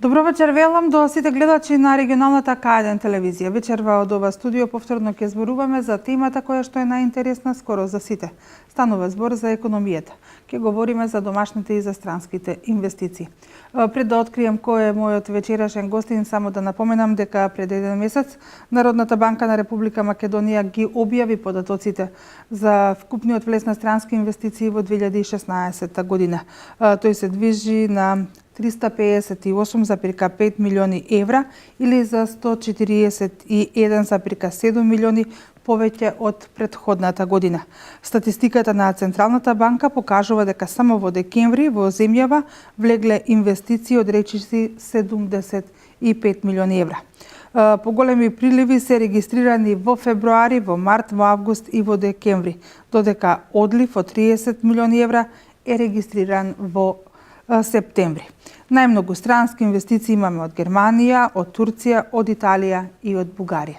Добро вечер велам до сите гледачи на регионалната К1 телевизија. Вечерва од ова студио повторно ќе зборуваме за темата која што е најинтересна скоро за сите. Станува збор за економијата. Ќе говориме за домашните и за странските инвестиции. Пред да открием кој е мојот вечерашен гостин, само да напоменам дека пред еден месец Народната банка на Република Македонија ги објави податоците за вкупниот влез на странски инвестиции во 2016 година. Тој се движи на 358,5 милиони евра или за 141,7 милиони повеќе од претходната година. Статистиката на Централната банка покажува дека само во декември во земјава влегле инвестиции од речиси 75 милиони евра. Поголеми приливи се регистрирани во февруари, во март, во август и во декември, додека одлив од 30 милиони евра е регистриран во септември. Најмногу странски инвестиции имаме од Германија, од Турција, од Италија и од Бугарија.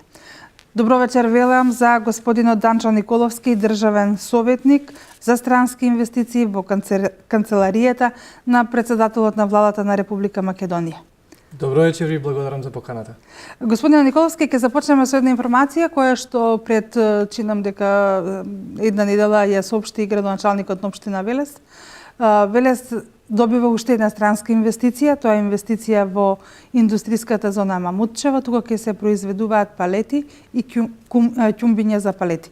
Добро вечер велам за господинот Данчо Николовски, државен советник за странски инвестиции во канцеларијата на председателот на владата на Република Македонија. Добро вечер и благодарам за поканата. Господин Николовски, ќе започнеме со една информација која што пред чинам дека една недела ја соопшти градоначалникот на општина Велес. Велес добива уште една странска инвестиција, тоа е инвестиција во индустриската зона Мамутчево, тука ќе се произведуваат палети и ќумбиња за палети.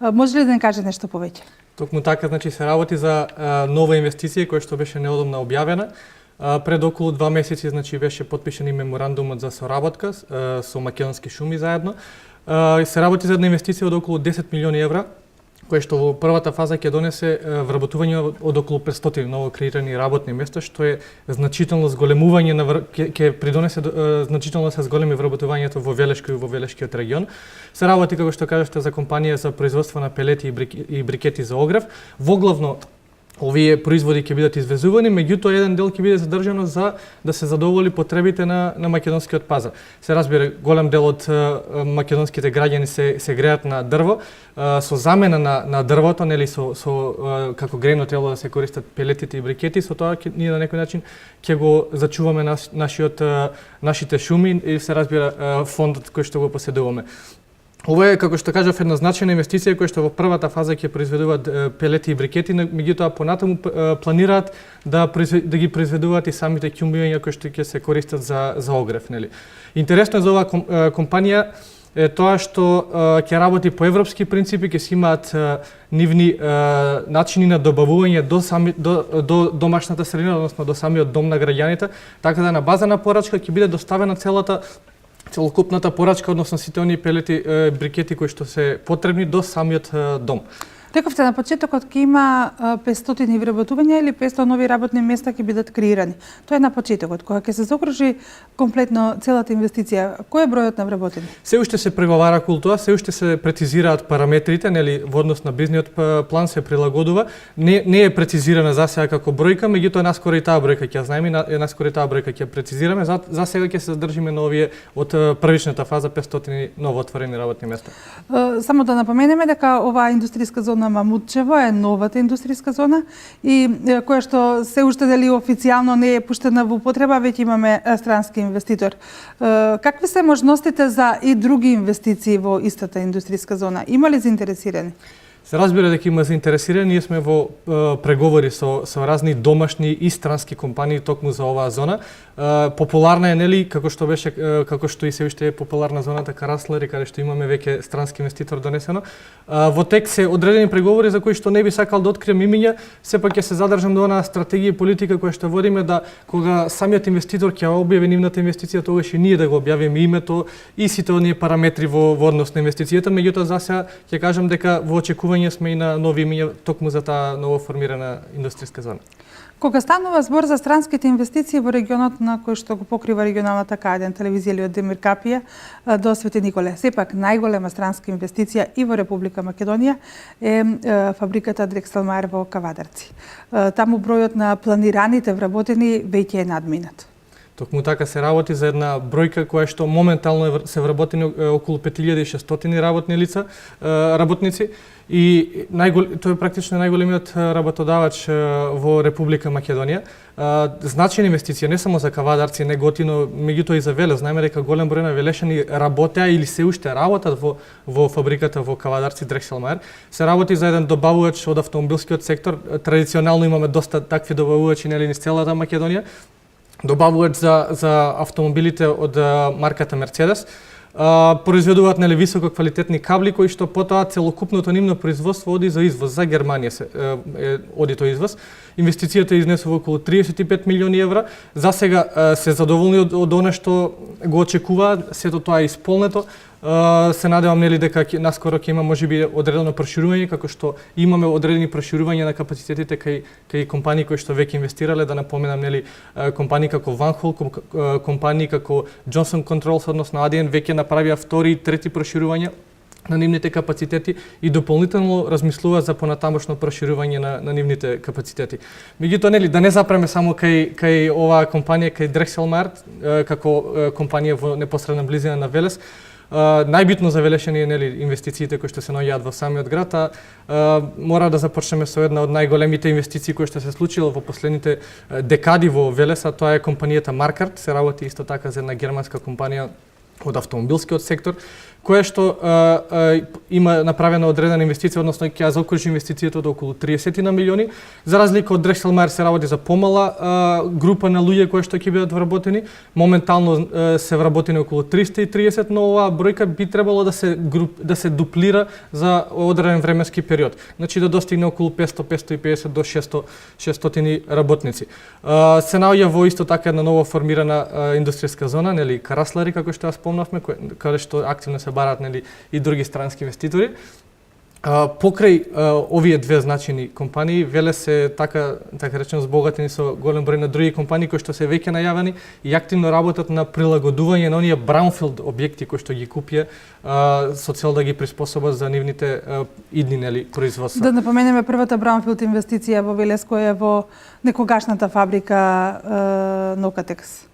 Може ли да не каже нешто повеќе? Токму така, значи се работи за нова инвестиција која што беше неодамна објавена. Пред околу 2 месеци, значи, беше потпишан и меморандумот за соработка со Македонски шуми заедно. Се работи за една инвестиција од околу 10 милиони евра, кој што во првата фаза ќе донесе вработување од околу 500 ново креирани работни места, што е значително зголемување ќе придонесе значително се зголеми вработувањето во Велешко и во Велешкиот регион. Се работи, како што кажавте, за компанија за производство на пелети и брикети за огрев. Воглавно овие производи ќе бидат извезувани, меѓутоа еден дел ќе биде задржано за да се задоволи потребите на македонскиот пазар. Се разбира, голем дел од македонските граѓани се греат на дрво, со замена на дрвото, нели со како грејно тело да се користат пелетите и брикети, со тоа ние на некој начин ќе го зачуваме нашите шуми и се разбира фондот кој што го поседуваме. Ова е, како што кажав, една значајна инвестиција која што во првата фаза ќе произведуваат пелети и брикети, меѓутоа понатаму планираат да ги произведуваат и самите ќумбиња кои што ќе се користат за огрев, нели. Интересно е за оваа компанија е тоа што ќе работи по европски принципи, ќе си имаат нивни начини на добавување до домашната средина, односно до самиот дом на граѓаните, така да на база на порачка ќе биде доставена целокупната порачка, односно сите оние пелети, брикети кои што се потребни до самиот дом. Рековте на почетокот ќе има 500 вработувања или 500 нови работни места ќе бидат креирани. Тоа е на почетокот, кога ќе се заокружи комплетно целата инвестиција. Кој е бројот на вработени? Се уште се преговара околу тоа, се уште се прецизираат параметрите, нели, во однос на бизниот план се прилагодува. Не е прецизирана за сега како бројка, меѓутоа наскоро и таа бројка ќе знаеме, наскоро и таа бројка ќе прецизираме. За сега ќе се задржиме на овие од првичната фаза 500 новоотворени работни места. Само да напоменеме дека оваа индустријска зона Мамутчево е новата индустријска зона и која што се уште дали официјално не е пуштена во употреба, веќе имаме странски инвеститор. Какви се можностите за и други инвестиции во истата индустријска зона? Има ли заинтересирани? Се разбира дека има заинтересирани, ние сме во преговори со разни домашни и странски компании токму за оваа зона. Популарна е, нели, како што и се уште е популарна зоната Караслари, каде што имаме веќе странски инвеститор донесено. Во тек се одредени преговори за кои што не би сакал да открием имиња, сепак ќе се задржам до онаа стратегија и политика која што водиме, да кога самиот инвеститор ќе објави нивната инвестиција, тогаш и ние да го објавиме името и сите оние параметри во однос на инвестицијата, меѓутоа за сега ќе кажам дека во очекување сме и на нови имиња токму за таа ново формирана индустријска зона. Кога станува збор за странските инвестиции во регионот на кој што го покрива регионалната К1 телевизија или од Демир Капија до Свети Николе, сепак најголема странска инвестиција и во Република Македонија е фабриката Дрекселмаер во Кавадарци. Таму бројот на планираните вработени веќе е надминат. Токму така се работи за една бројка која што моментално се вработени околу 5600 работни лица, работници, и тој е практично најголемиот работодавач во Република Македонија. Значајна инвестиција не само за кавадарци, не готино, меѓутоа и за Велес. Знаеме дека голем број на велешани работеа или се уште работат во фабриката во кавадарци Дрекселмајер. Се работи за еден добавувач од автомобилскиот сектор. Традиционално имаме доста такви добавувачи низ целата Македонија. Добавувач за автомобилите од марката Мерцедес. Произведуваат високо квалитетни кабли кои што потоа целокупното нивно производство оди за извоз, за Германија оди тој извоз. Инвестицијата изнесува околу 35 милиони евра. За сега се задоволни од она што го очекуваат, сето тоа е исполнето. Се надевам дека наскоро ќе има можеби одредено проширување, како што имаме одредени проширувања на капацитетите кај компании кои што веќе инвестирале, да напоменам компании како Ванхол, компании како Johnson Controls, односно ADN веќе направија втори и трети проширувања на нивните капацитети и дополнително размислува за понатамошно проширување на нивните капацитети. Меѓутоа да не запреме само кај оваа компанија, кај Дрекселмајер, како компанија во непосредна близина на Велес. Најбитно за Велешани е инвестициите кои што се наоѓаат во самиот град, мора да започнеме со една од најголемите инвестиции кои што се случило во последните декади во Велес, а тоа е компанијата Маркарт. Се работи исто така за една германска компанија од автомобилскиот сектор, која што има направена одредена инвестиција, односно ќе ја заокружи инвестицијата од околу 30 на милиони. За разлика од Дрекселмајер се работи за помала група на луѓе кои што ќе бидат вработени. Моментално се вработени околу 330, но оваа бројка би требало да се дуплира за одреден временски период. Значи да достигне околу 500-550 до 600 работници. Се наоѓа во исто така една ново формирана индустријска зона, Караслари, како што ја спомнавме, каде што активно се барат и други странски инвеститори. Покрај овие две значајни компании, Велес е така речено збогатени со голем број на други компании кои што се веќе најавени и активно работат на прилагодување на оние браунфилд објекти кои што ги купија со цел да ги приспособат за нивните идни производства. Да напоменеме првата браунфилд инвестиција во Велес која е во некогашната фабрика Нокатекс.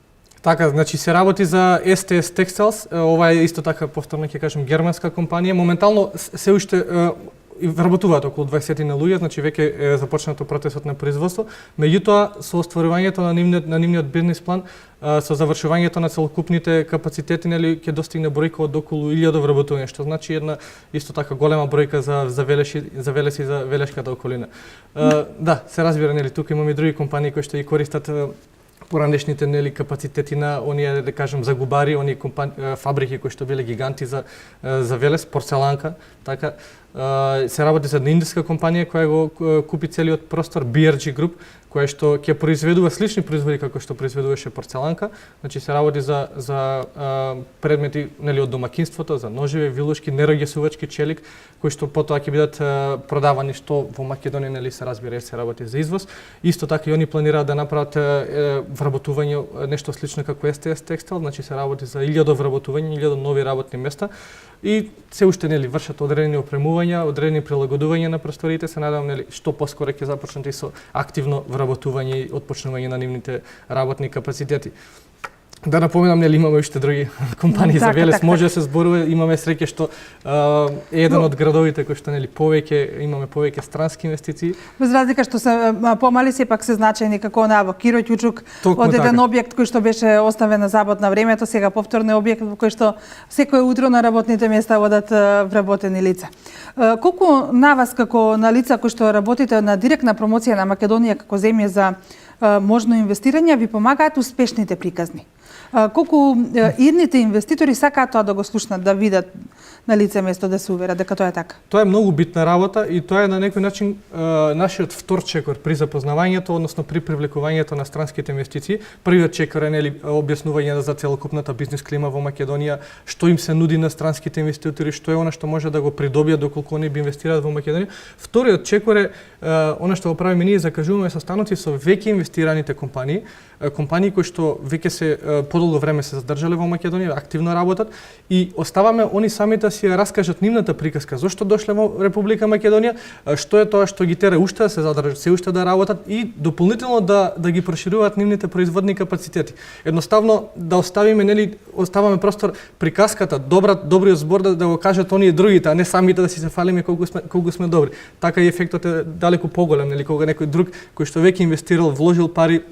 Така, значи се работи за STS Textiles, ова е исто така повторно ќе кажем германска компанија. Моментално се уште вработуваат околу 20 на луѓе, значи веќе е започнато процесот на производство. Меѓутоа со остварувањето на нивниот бизнис план, со завршувањето на целокупните капацитети, ќе достигне бројка од околу 1000 вработувања, што значи една исто така голема бројка за Велес и за Велешката околина. Да, се разбира, тука имаме и други компании кои што ги користат поранешните капацитети на оние, да кажем, загубари, оние фабрики кои што биле гиганти за Велес, порцеланка, така. Се работи за една индиска компанија која го купи целиот простор, BRG Group, која што ќе произведува слични производи како што произведуваше порцеланка. Значи се работи за предмети од домакинството, за ножеви, вилушки, нерогесувачки челик, кои што потоа ќе бидат продавани што во Македонија, се разбира, се работи за извоз. Исто така и они планираат да направат вработување нешто слично како STS Textile, значи се работи за 1000 вработување, 1000 нови работни места и се уште вршат одредени опремувања, одредени прилагодувања на просториите. Се надевам што поскоро ќе започнат и со активно вработување и отпочнување на нивните работни капацитети. Да напоменам, имаме уште други компании за Велес, може да се зборува, имаме среќа што е еден од градовите кој што имаме повеќе странски инвестиции. Без разлика што се помали, сепак се значајни како во Киро Ќучук, од еден објект кој што беше оставен на забот на времето, сега повторно е објект во кој што секој утро на работните места одат вработени лица. Колку на вас како на лица кои што работите на директна промоција на Македонија како земја за можно инвестирање, ви помагаат успешните приказни? Колку идните инвеститори сакаат тоа да го слушнат, да видат на лице место, да се уверат дека тоа е така? Тоа е многу битна работа и тоа е на некој начин нашиот втор чекор при запознавањето, односно при привлекувањето на странските инвестиции. Првиот чекор е објаснување за целокупната бизнис клима во Македонија, што им се нуди на странските инвеститори, што е она што може да го придобијат доколку они би инвестираат во Македонија. Вториот чекор е она што го правиме ние, закажуваме состаноци со веќе инвестираните компании кои што веќе се подолго време се задржале во Македонија, активно работат и оставаме они сами самите си ја раскажат нивната приказка, зошто дошле во Република Македонија, што е тоа што ги тера уште да се задржат, се уште да работат и дополнително да ги прошируваат нивните производни капацитети. Едноставно да оставиме, нели, оставаме простор приказката, добриот збор да го кажат оние другите, а не самите да си се фалиме колку сме добри. Така и ефектот е далеку поголем, нели, кога некој друг кој што веќе инвестирал, вложил пари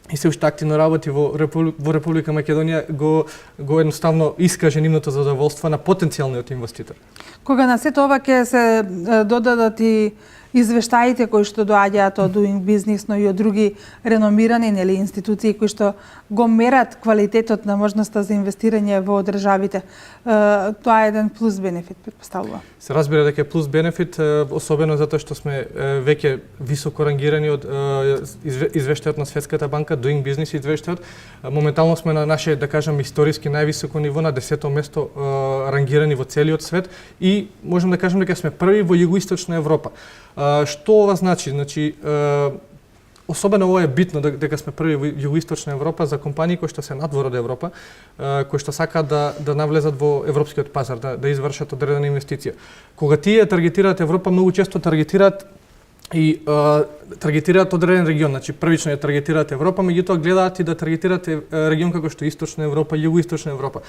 и се уште активно работи во Република Македонија го едноставно искаже нивното задоволство на потенцијалниот инвеститор. Кога на сето ова ќе се додадат и извештаите кои што доаѓаат од Doing Business, но и од други реномирани, нели, институции кои што го мерат квалитетот на можноста за инвестирање во државите, тоа е еден плюс бенефит, претпоставува. Се разбира дека е плюс бенефит, особено затоа што сме веќе високо рангирани од извештајот на Светската банка, Doing Business извештајот. Моментално сме на наше, да кажам, историски највисоко ниво, на 10-то место рангирани во целиот свет и можем да кажем дека сме први во Југоисточна Европа. Што ова значи? Значи, особено ова е битно дека сме први во Југоисточна Европа за компании кои што се надвор од Европа, кои што сакаат да навлезат во европскиот пазар, да извршат одредена инвестиција. Кога тие таргетираат Европа, многу често таргетираат одреден регион, значи првично ја таргетираат Европа, меѓутоа гледаат и да таргетираат регион како што Источна Европа, Југоисточна Европа.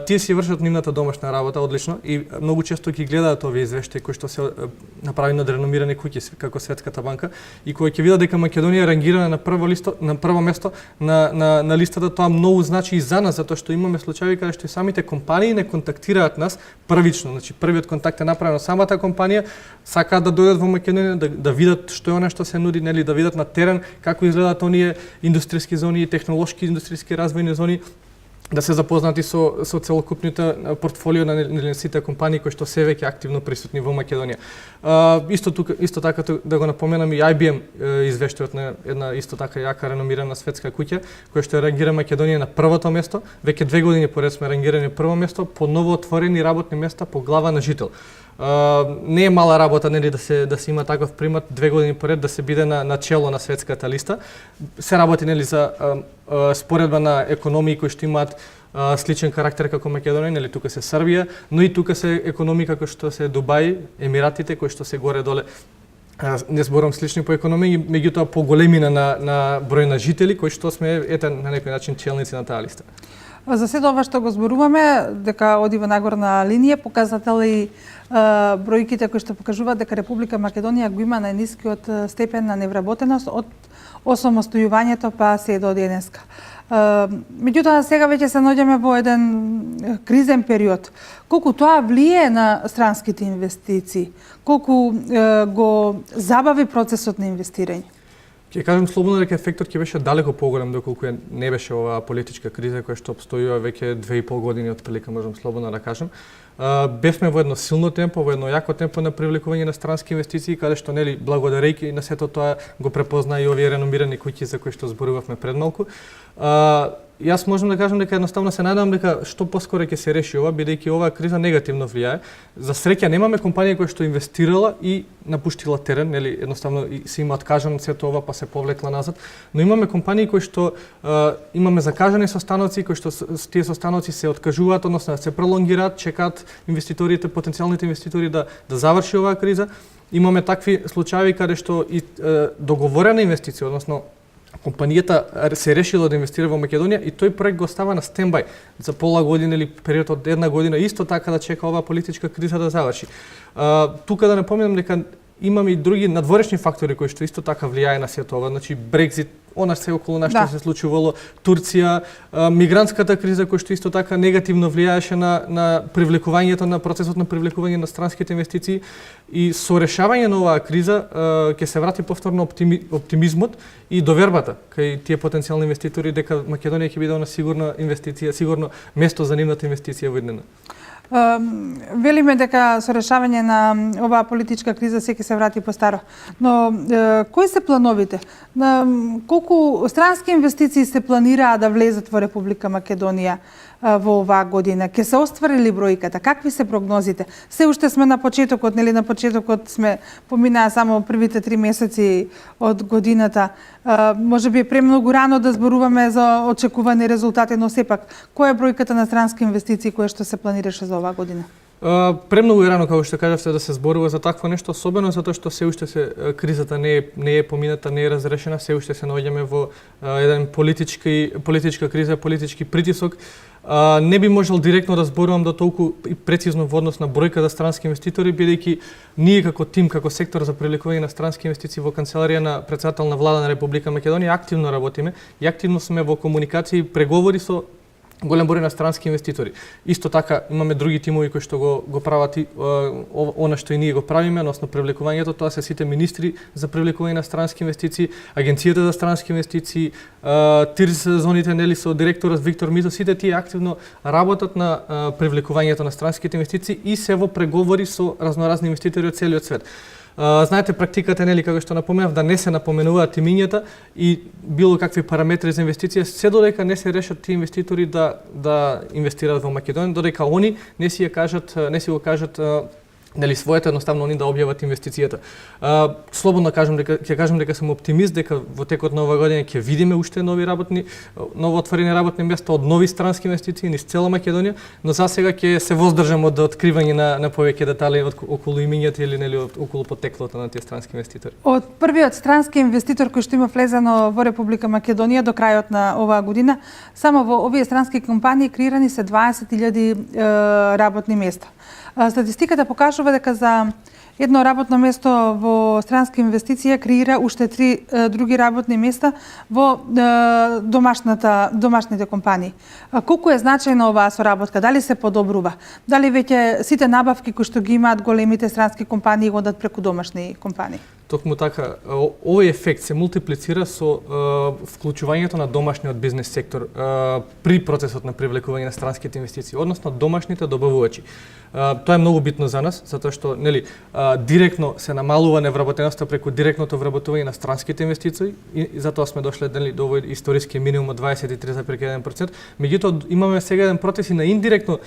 Тие си вршат нивната домашна работа одлично и многу често ги гледаат овие извештаи кои што се направени од реномирани куќи како Светската банка и кои ќе видат дека Македонија е рангирана на прво место на листата, тоа многу значи и за нас, затоа што имаме случаи каде што и самите компании не контактираат нас првично, значи првиот контакт е направен од самата компанија, сакаат да дојдат во Македонија да видат што е она што се нуди, нели, да видат на терен како изгледаат оние индустријски зони, технолошки индустријски развојни зони, да се запознати со целокупното портфолио на сите компании кои што се веќе активно присутни во Македонија. Исто така да го напоменам и IBM извештајот на една исто така јака реномирана светска куќа која што рангира Македонија на првото место, веќе 2 години поред сме рангирани на прво место по новоотворени работни места по глава на жител. Не е мала работа, нели, да се има таков примат 2 години поред да се биде на чело на светската листа. Се работи, нели, за споредба на економии кои што имаат сличен карактер како Македонија, нели, тука се Србија, но и тука се економии како што се Дубај, Емиратите кои што се горе доле, не зборам слични по економија, меѓутоа по големина на број на жители кои што сме на некој начин челници на таа листа. За сето ова што го зборуваме, дека оди во нагорна линија, показател и бројките кои што покажуваат дека Република Македонија го има најнискиот степен на невработеност од осамостојувањето па се до денеска. Меѓутоа сега веќе се наоѓаме во еден кризен период. Колку тоа влие на странските инвестиции? Колку го забави процесот на инвестирање? Ќе кажам слободно дека ефектот ќе беше далеко поголем доколку не беше оваа политичка криза која што обстојува веќе 2,5 години отприлика, можам слободно да кажам. Бевме во едно силно темпо, во едно јако темпо на привлекување на странски инвестиции, каде што, нели, благодарејќи на сето тоа го препозна и овие реномирани куќи за кои што зборувавме пред малку. Јас можам да кажам дека едноставно се надевам дека што поскоро ќе се реши ова, бидејќи оваа криза негативно влијае. За среќа немаме компанија која што инвестирала и напуштила терен, нели, едноставно се има откажано сето ова па се повлекла назад, но имаме компании кои што имаме закажани состаноци, кои што тие состаноци се откажуваат, односно се пролонгираат, чекаат инвеститорите, потенцијалните инвеститори да заврши оваа криза. Имаме такви случаи каде што и договорена инвестиција, односно компанијата се решила да инвестира во Македонија и тој проект го остава на стендбај за пола година или период од една година, исто така да чека оваа политичка криза да заврши. Тука да напомнам дека имаме и други надворешни фактори кои што исто така влијае на сето ова, значи Брекзит, она се околу нас што се случувало, Турција, мигрантската криза која што исто така негативно влијаеше на привлекувањето, на процесот на привлекување на странските инвестиции и со решавање на оваа криза ќе се врати повторно оптимизмот и довербата кај тие потенцијални инвеститори дека Македонија ќе биде на сигурна инвестиција, сигурно место за нивната инвестиција во иднина. Велиме дека со решавање на оваа политичка криза секи се врати по старо. Но кои се плановите? Колку странски инвестиции се планираа да влезат во Република Македонија во оваа година? Ке се оствари ли бројката? Какви се прогнозите? Се уште сме на почетокот, нели, на почетокот сме поминаа само првите 3 месеци од годината. Може би е премногу рано да зборуваме за очекувани резултати, но сепак, која е бројката на странски инвестиции која што се планираше за оваа година? Премногу е рано, како што кажавте, да се зборува за такво нешто, особено затоа што се уште кризата не е помината, не е разрешена, се уште се наоѓаме во еден политичка криза, политички притисок. Не би можел директно да зборувам да толку и прецизно во однос на бројка за странски инвеститори, бидејќи ние како тим, како сектор за привлекување на странски инвестиции во канцеларија на претседател на влада на Република Македонија активно работиме и активно сме во комуникација и преговори со голем број на странски инвеститори. Исто така имаме други тимови кои што го прават и она што и ние го правиме, односно привлекувањето, тоа се сите министри за привлекување на странски инвестиции, агенцијата за странски инвестиции, ТИРЗ зоните, нели, со директорот Виктор Мито, сите тие активно работат на привлекувањето на странските инвестиции и се во преговори со разноразни инвеститори од целиот свет. Знаете, практиката, нели, како што напоменав, да не се напоменуваат имињата и било какви параметри за инвестиција, се додека не се решат тие инвеститори да инвестираат во Македонија, додека они не си го кажат нели своето, едноставно они да објават инвестицијата. Слободно ќе кажам дека сум оптимист дека во текот на оваа година ќе видиме уште новоотворени работни места од нови странски инвестиции низ цела Македонија, но засега ќе се воздржам од откривање на повеќе детали околу имињата или нели околу потеклото на тие странски инвеститори. Од првиот странски инвеститор кој што има влезено во Република Македонија до крајот на оваа година, само во овие странски компании креирани се 20.000 работни места. Статистиката покажува дека за едно работно место во странска инвестиција креира уште 3 други работни места во домашните компании. Колку е значајна оваа соработка? Дали се подобрува? Дали веќе сите набавки кои што ги имаат големите странски компании го одат преку домашни компании? Токму така, овој ефект се мултиплицира со вклучувањето на домашниот бизнес сектор при процесот на привлекување на странските инвестиции, односно домашните добавувачи. Тоа е многу битно за нас, затоа што нели директно се намалува невработеноста преку директното вработување на странските инвестиции и затоа сме дошле нели до овој историски минимум од 23,1%. Меѓутоа имаме сега еден процес и на индиректно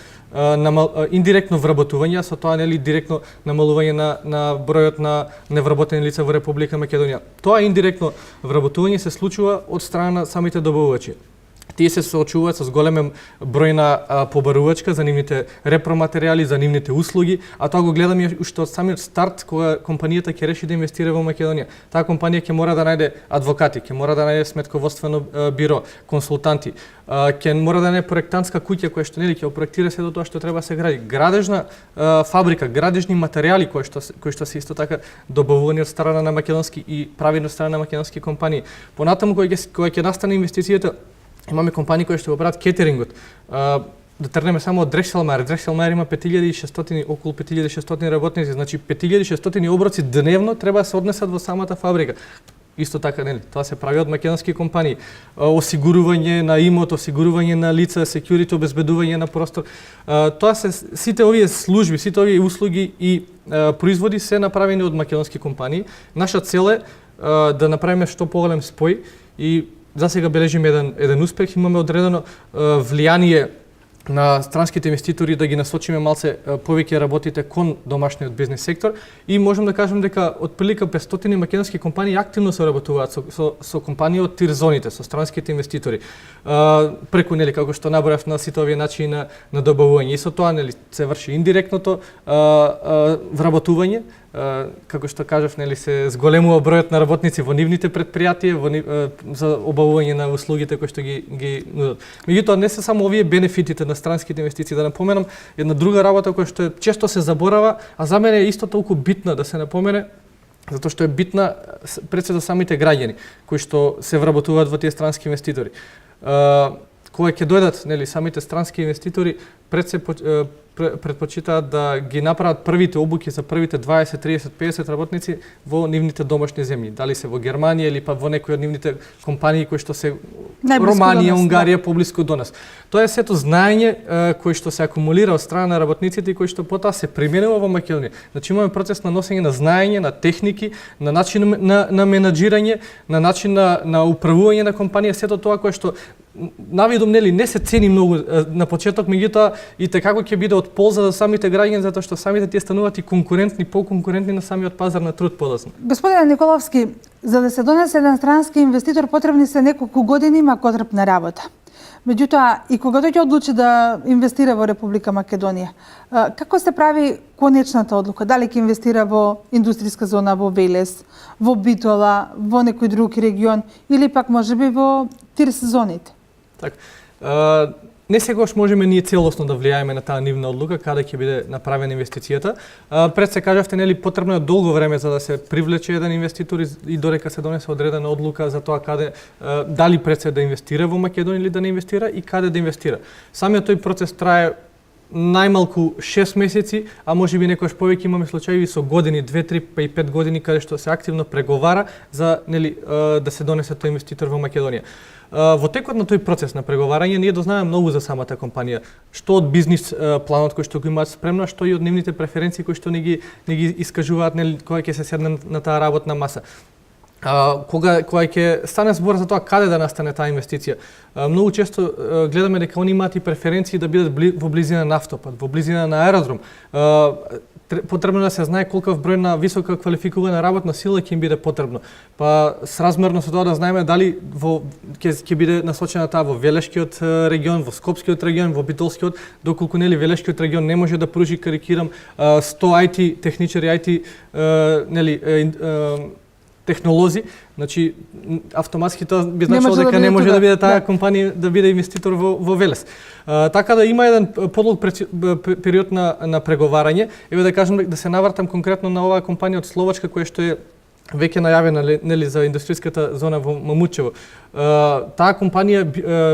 вработување, со тоа нели директно намалување на бројот на невработени лица во Република Македонија. Тоа индиректно вработување се случува од страна на самите добавувачи. Тие се соочуваат со голем број на побарувачка за нивните репроматеријали, за нивните услуги, а тоа го гледаме уште од самиот старт кога компанијата ќе реши да инвестира во Македонија. Таа компанија ќе мора да најде адвокати, ќе мора да најде сметководствено биро, консултанти, ќе мора да најде проектантска куќа која што нели ќе проектира се до тоа што треба да се гради. Градежна фабрика, градежни материјали кои што се исто така добавувани од страна на македонски и правени од страна на македонски компании. Понатаму кога ќе настане инвестицијата, имаме компании кои што го прават кетерингот. Да тргнеме само од Дрекселмајер. Дрекселмајер има 5600, околу 5600 работници, значи 5600 оброци дневно треба да се однесат во самата фабрика. Исто така, нели, тоа се прави од македонски компании. Осигурување на имот, осигурување на лица, секјурити, обезбедување на простор. Тоа се сите овие служби, сите овие услуги и производи се направени од македонски компании. Наша цел е да направиме што поголем спој и засега бележиме еден успех, имаме одредено влијание на странските инвеститори да ги насочиме малце повеќе работите кон домашниот бизнес сектор и можам да кажам дека отприлика 500 македонски компании активно се работуваат со компании од ТИР зоните, со странските инвеститори. Преку нели како што набрав на сите овие начини на добавување и со тоа нели се врши индиректното вработување, како што кажав, нели се зголемува бројот на работници во нивните претпријатија за обавување на услугите кои што ги нудат. Меѓутоа не се само овие бенефитите на странските инвестиции, да напоменам една друга работа која што често се заборава, а за мене е исто толку битна да се напомене, затоа што е битна пред се за самите граѓани кои што се вработуваат во тие странски инвеститори. Кога ќе дојдат нели самите странски инвеститори, пред се предпочитаат да ги направат првите обуки за првите 20, 30, 50 работници во нивните домашни земји, дали се во Германија или па во некои од нивните компании кои што се Романија, Унгарија, поблиску до нас. Тоа е сето знаење кој што се акумулира од страна на работниците и кој што потоа се применува во Македонија. Значи имаме процес на носење на знаење, на техники, на начин на менаџирање, на начин на управување на компанија, сето тоа кое што навидум нели не се цени многу на почеток, меѓутоа и како ќе биде од полза за самите граѓани затоа што самите тие стануваат и конкурентни, поконкурентни на самиот пазар на труд подоцна. Господине Николовски, за да се донесе еден странски инвеститор потребни се неколку години макотрпна работа. Меѓутоа, и кога тој ќе одлучи да инвестира во Република Македонија, како се прави конечната одлука? Дали ќе инвестира во индустријска зона во Велес, во Битола, во некој друг регион или пак можеби во ТИРС зоните? Така. Не секогаш можеме ние целосно да влијаеме на таа нивна одлука каде ќе биде направена инвестицијата. Пред се кажавте, нели, потребно е долго време за да се привлече еден инвеститор и додека се донесе одредена одлука за тоа каде дали пред се да инвестира во Македонија или да не инвестира и каде да инвестира. Самиот тој процес трае најмалку 6 месеци, а можеби некојаш повеќе имаме случаи со години, 2, 3, па и 5 години каде што се активно преговара за, нели, да се донесе тој инвеститор во Македонија. Во текот на тој процес на преговарање ние дознаваме многу за самата компанија, што од бизнис планот кој што го имаат спремно, што и од нивните преференции кои што не ги искажуваат, нели, кога ќе се седне на таа работна маса. Кога ќе стане збор за тоа каде да настане таа инвестиција, многу често гледаме дека они имаат и преференции да бидат во близина на автопат, во близина на аеродром. Потребно да се знае колкав број на висока квалификувана работна сила ќе им биде потребно. Па сразмерно со тоа да знаеме дали ќе биде насочена таа во Велешкиот регион, во Скопскиот регион, во Битолскиот, доколку, нели, Велешкиот регион не може да пружи, карикирам, 100 IT техничари, IT технолози, значи автоматски тоа би значило дека не може да биде таа компанија да биде инвеститор во Велес. Така да има еден подлог период на преговарање. Еве да кажам, да се навртам конкретно на оваа компанија од Словачка која што е веќе најавена, нели, за индустријската зона во Мамучево. Таа компанија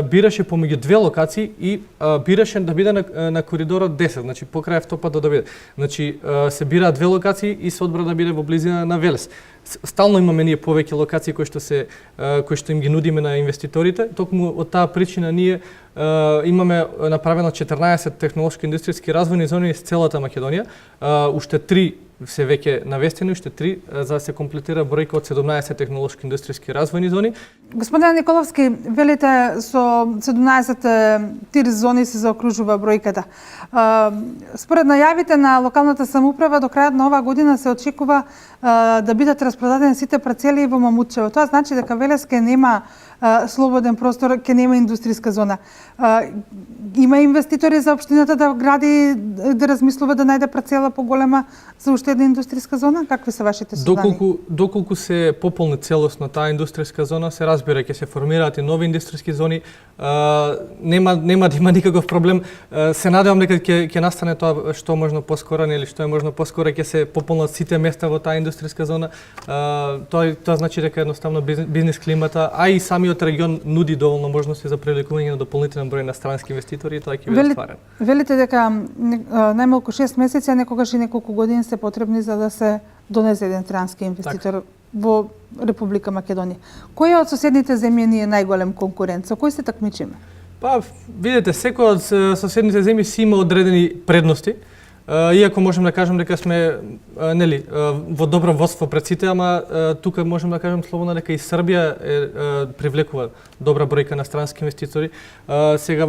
бираше помеѓу две локации и бираше да биде на коридорот 10, значи покрај автопатот да биде. Значи се бираат две локации и се одбра да биде во близина на Велес. Стално имаме ние повеќе локации кои што им ги нудиме на инвеститорите. Токму од таа причина ние имаме направено 14 технолошки индустријски развојни зони из целата Македонија. Уште 3 се веќе навестени, уште 3 за да се комплетира бројка од 17 технолошки индустријски развојни зони. Господин Николовски, велите со 17 ТИРС зони се заокружува бројката. Според најавите на локалната самоуправа до крајот на оваа година се очекува да бидат распродадени сите парцели во Мамучево. Тоа значи дека Велес ке нема слободен простор, ке нема индустријска зона. Има инвеститори за општината да гради, да размислува да најде парцела поголема за уште една индустријска зона? Какви се вашите сознания? Доколку се пополни целосно таа индустријска зона, се разбира ќе се формираат и нови индустријски зони, нема да има никаков проблем. Се надевам дека ќе настане тоа што можно поскоро, или што е можно поскоро ќе се пополнат сите места во таа индустријска зона. Тоа значи дека едноставно бизнис климата, а и самиот регион нуди доволно можности за привлекување на дополнителен број на странски инвеститори и тоа ќе биде стварено. Велите дека најмалку 6 месеци, а некогаш и неколку години се потребни за да се донесе еден странски инвеститор во Република Македонија. Кој од соседните земји ни е најголем конкурент? Со кој се такмичиме? Па, видите, секој од соседните земји си има одредени предности. Иако можем да кажем дека сме, нели, во добро водство пред сите, ама тука можем да кажем слободно дека и Србија привлекува добра бројка на странски инвеститори. Сега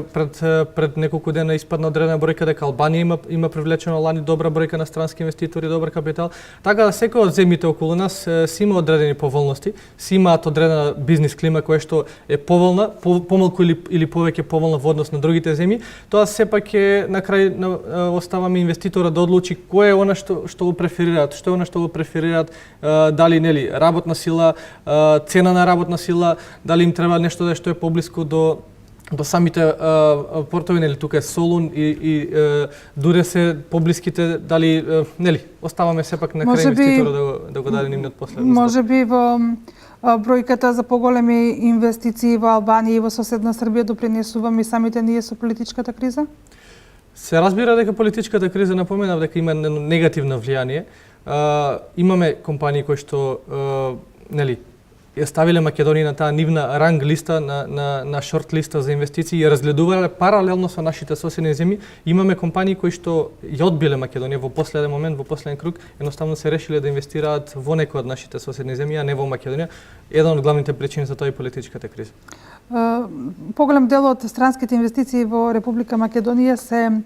пред неколку дена испадна одредена бројка дека Албанија има привлечено лани добра бројка на странски инвеститори, добар капитал. Така да секој од земјите околу нас си има одредени поволности, си имаат одредена бизнис клима која што е поволна, помалку или повеќе поволна во однос на другите земји. Тоа сепак е на крај оставаме инвеститори да одлучи кој е она што го преферираат, што е она што го преферираат, дали, нели, работна сила, цена на работна сила, дали им треба нешто што е поблиску до самите портови, нели, тука е Солун и дуре се поблиските, дали, нели, оставаме сепак на крај инвеститорот да го даде нивниот последен. Можеби во бројката за поголеми инвестиции во Албанија и во соседна Србија допринесуваме и самите ние со политичката криза? Се разбира дека политичката криза, напоменав дека има негативно влијание. Имаме компании кои што нели ја ставиле Македонија на таа нивна ранг листа, на шорт листа за инвестиции и ја разгледувале паралелно со нашите соседни земји. Имаме компании кои што ја одбиле Македонија во последен момент, во последен круг, едноставно се решиле да инвестираат во некој од нашите соседни земји, а не во Македонија. Еден од главните причини за тоа е политичката криза. Поголем дел од странските инвестиции во Република Македонија се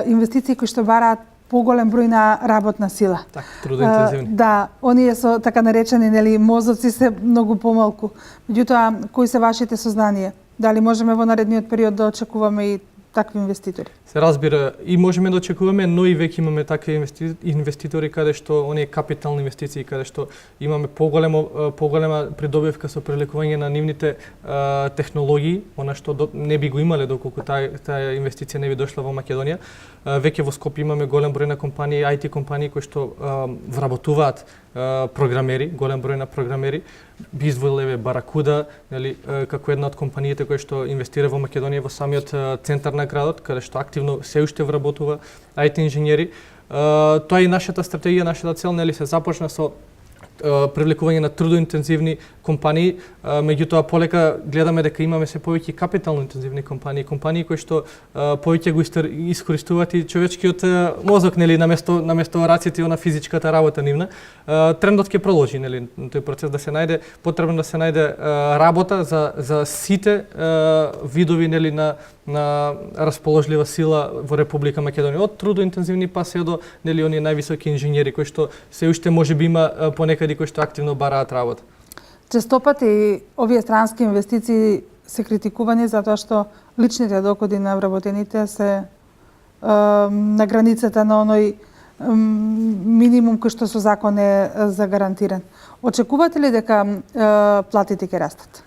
инвестиции кои што бараат поголем број на работна сила. Така, трудоинтензивни. Да, оние со така наречени, нели, мозоци се многу помалку. Меѓутоа, кои се вашите сознанија? Дали можеме во наредниот период да очекуваме и такви инвеститори? Се разбира, и можеме да очекуваме, но и веќе имаме такви инвеститори каде што оние капитални инвестиции, каде што имаме поголема придобивка со привлекување на нивните технологии, она што не би го имале доколку таа инвестиција не би дошла во Македонија. Веќе во Скопје имаме голем број на компании, IT компании кои што вработуваат програмери, голем број на програмери. Би издвоил Баракуда, нели, како една од компаниите кои што инвестира во Македонија во самиот центар на градот, каде што активно се уште вработува IT инженери. Тоа е и нашата стратегија, нашата цел, нели, се започна со привлекување на трудоинтензивни компании, меѓутоа полека гледаме дека имаме се повеќе капитално интензивни компании кои што повеќе го искористуваат и човечкиот мозок, нели, наместо раците и на физичката работа нивна. Трендот ќе продолжи, нели, тој процес да се најде, потребно да се најде работа за сите видови, нели, на расположлива сила во Република Македонија, од трудоинтензивни па се до, нели, оние највисоки инженери кои што се уште можеби има понекаде кои што активно бараат работа. Често пати овие странски инвестиции се критикувани затоа што личните доходи на вработените се на границата на оној минимум кој што со закон е загарантиран. Очекувате ли дека платите ќе растат?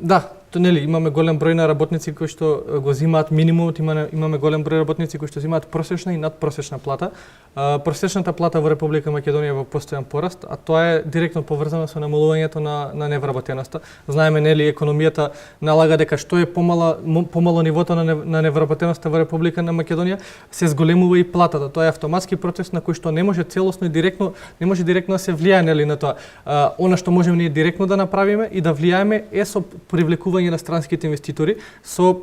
Да, нели, имаме голем број на работници кои што го земаат минимумот, имаме голем број работници кои што земаат просечна и надпросечна плата. Просечната плата во Република Македонија во постојан пораст, а тоа е директно поврзано со намалувањето на невработеноста. Знаеме, нели, економијата налага дека што е помало нивото на невработеноста во Република на Македонија, се зголемува и платата. Тоа е автоматски процес на кој што не може целосно и директно да се влијае, нели, на тоа. Она што можеме ние директно да направиме и да влијаеме е со привлекување на странските инвеститори, со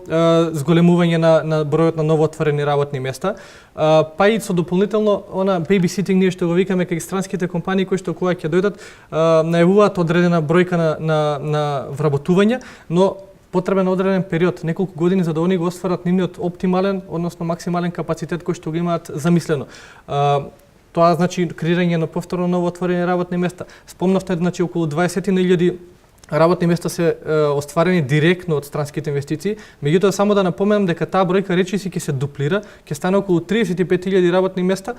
зголемување на бројот на новоотворени работни места, па и со дополнително она babysitting, ние што го викаме кај странските компании кои што кога ќе дојдат најавуваат одредена бројка на вработување, но потребен одреден период, неколку години за да они го остварат нивниот оптимален, односно максимален капацитет кој што го имаат замислено. Тоа значи креирање на повторно новоотворени работни места. Спомнавте, значи околу 20.000 работни места се остварени директно од странските инвестиции, меѓутоа само да напоменам дека таа бројка речиси ќе се дуплира, ќе стане околу 35.000 работни места,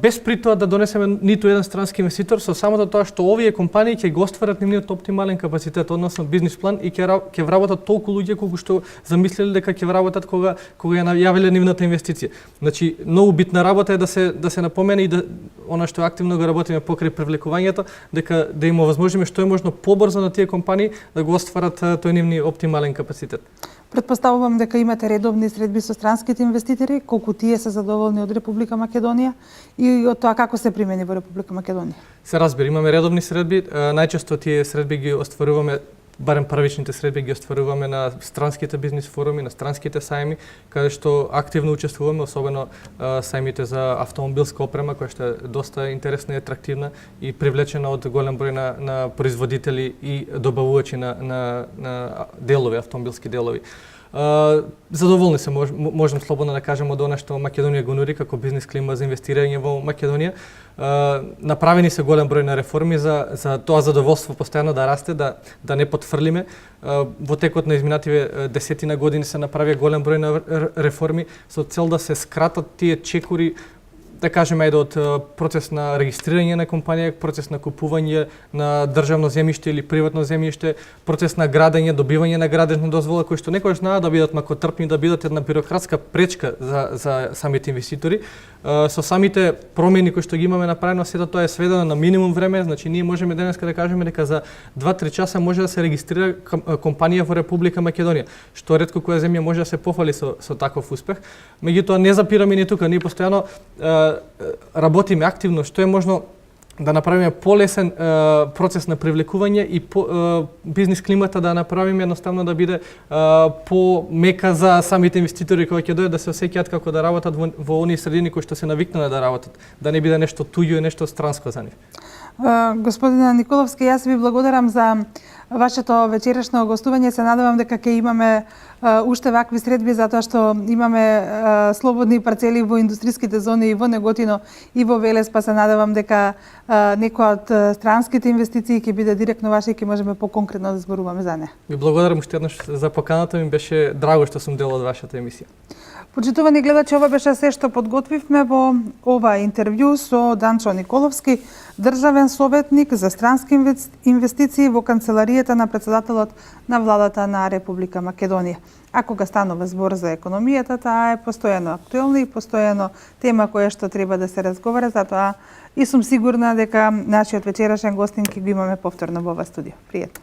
без при тоа да донесеме ниту еден странски инвеститор, со самото тоа што овие компании ќе го остварат нивниот оптимален капацитет, односно бизнис план, и ќе вработат толку луѓе колку што замислиле дека ќе вработат кога ја најавиле нивната инвестиција. Значи, многу битна работа е да се напомене и да она што активно го работиме покрај привлекувањето, дека да им овозможиме што е можно побрзо на тие компании да го остварат тој нивни оптимален капацитет. Предпоставувам дека имате редовни средби со странските инвеститори, колку тие се задоволни од Република Македонија и од тоа како се примени во Република Македонија. Се разбира, имаме редовни средби, најчесто тие средби ги остваруваме, барем првичните средби ги остваруваме на странските бизнис форуми, на странските сајми, каде што активно учествуваме, особено сајмите за автомобилска опрема, која што е доста интересна и атрактивна и привлечена од голем број на производители и добавувачи на делови, автомобилски делови. Задоволни се, можем слободно да кажем, од она што Македонија го нуди како бизнис клима за инвестирање во Македонија. Направени се голем број на реформи за тоа задоволство постојано да расте, да не потфрлиме. Во текот на изминативе десетина години се направи голем број на реформи со цел да се скратат тие чекори, да кажеме, од процес на регистрирање на компанија, процес на купување на државно земјиште или приватно земјиште, процес на градење, добивање на градежна дозвола, кои што некогаш знаат да бидат макотрпни, да бидат една бирократска пречка за самите инвеститори. Со самите промени кои што ги имаме направено, сето тоа е сведено на минимум време, значи ние можеме денеска да кажеме дека за 2-3 часа може да се регистрира компанија во Република Македонија, што ретко која земја може да се пофали со таков успех. Меѓутоа не запираме ни тука, ние постојано работиме активно што е можно да направиме полесен процес на привлекување и бизнис климата да направиме едноставно да биде по-мека за самите инвеститори кои ќе дојдат да се осеќаат како да работат во оние средини кои што се навикнале да работат, да не биде нешто туѓо и нешто странско за нив. Господине Николовски, јас ви благодарам за вашето вечерашно гостување. Се надевам дека ќе имаме уште вакви средби, затоа што имаме слободни парцели во индустријските зони и во Неготино и во Велес, па се надевам дека некоја од странските инвестиции ќе биде директно ваша и ќе можеме поконкретно да зборуваме за неа. Ви благодарам уште еднаш за поканата, ми беше драго што сум дел од вашата емисија. Почитувани гледачи, ова беше се што подготвивме во ова интервју со Данчо Николовски, државен советник за странски инвестиции во канцеларијата на председателот на владата на Република Македонија. А кога станува збор за економијата, таа е постојано актуелна и постојано тема која што треба да се разговара, затоа и сум сигурна дека нашиот вечерашен гостин ќе го имаме повторно во ова студио. Пријатно.